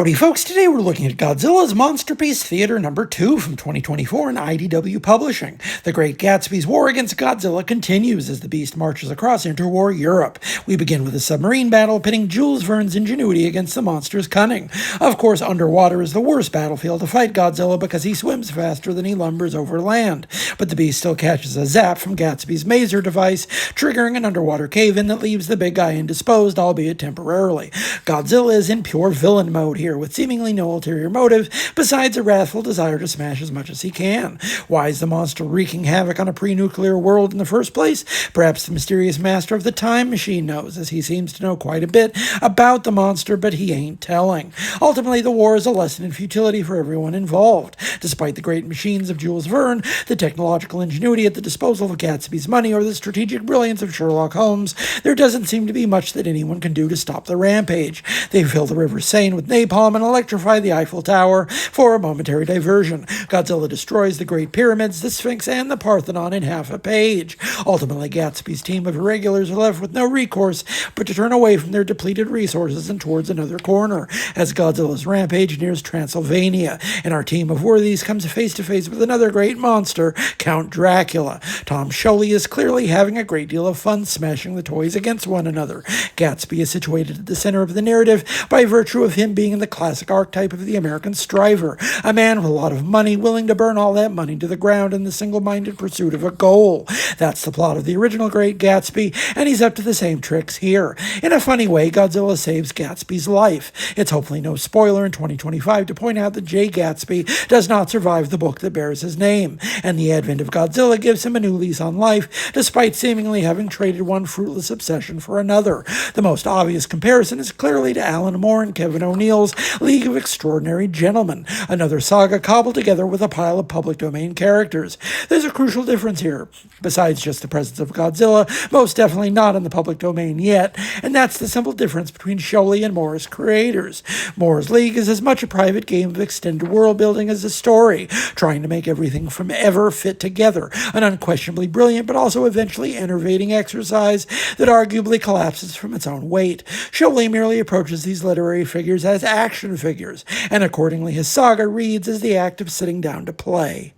Howdy folks, today we're looking at Godzilla's Monsterpiece Theater number 2 from 2024 in IDW Publishing. The Great Gatsby's war against Godzilla continues as the beast marches across interwar Europe. We begin with a submarine battle pitting Jules Verne's ingenuity against the monster's cunning. Of course, underwater is the worst battlefield to fight Godzilla because he swims faster than he lumbers over land. But the beast still catches a zap from Gatsby's maser device, triggering an underwater cave-in that leaves the big guy indisposed, albeit temporarily. Godzilla is in pure villain mode here, with seemingly no ulterior motive besides a wrathful desire to smash as much as he can. Why is the monster wreaking havoc on a pre-nuclear world in the first place? Perhaps the mysterious master of the time machine knows, as he seems to know quite a bit about the monster, but he ain't telling. Ultimately, the war is a lesson in futility for everyone involved. Despite the great machines of Jules Verne, the technological ingenuity at the disposal of Gatsby's money, or the strategic brilliance of Sherlock Holmes, there doesn't seem to be much that anyone can do to stop the rampage. They fill the River Seine with napalm and electrify the Eiffel Tower for a momentary diversion. Godzilla destroys the Great Pyramids, the Sphinx, and the Parthenon in half a page. Ultimately, Gatsby's team of irregulars are left with no recourse but to turn away from their depleted resources and towards another corner, as Godzilla's rampage nears Transylvania, and our team of worthies comes face to face with another great monster, Count Dracula. Tom Scioli is clearly having a great deal of fun smashing the toys against one another. Gatsby is situated at the center of the narrative by virtue of him being in the classic archetype of the American striver, a man with a lot of money willing to burn all that money to the ground in the single-minded pursuit of a goal. That's the plot of the original Great Gatsby, and he's up to the same tricks here. In a funny way, Godzilla saves Gatsby's life. It's hopefully no spoiler in 2025 to point out that Jay Gatsby does not survive the book that bears his name, and the advent of Godzilla gives him a new lease on life, despite seemingly having traded one fruitless obsession for another. The most obvious comparison is clearly to Alan Moore and Kevin O'Neill's League of Extraordinary Gentlemen, another saga cobbled together with a pile of public domain characters. There's a crucial difference here, besides just the presence of Godzilla, most definitely not in the public domain yet, and that's the simple difference between Scioli and Moore's creators. Moore's League is as much a private game of extended world building as a story, trying to make everything from ever fit together, an unquestionably brilliant but also eventually enervating exercise that arguably collapses from its own weight. Scioli merely approaches these literary figures as action figures, and accordingly his saga reads as the act of sitting down to play.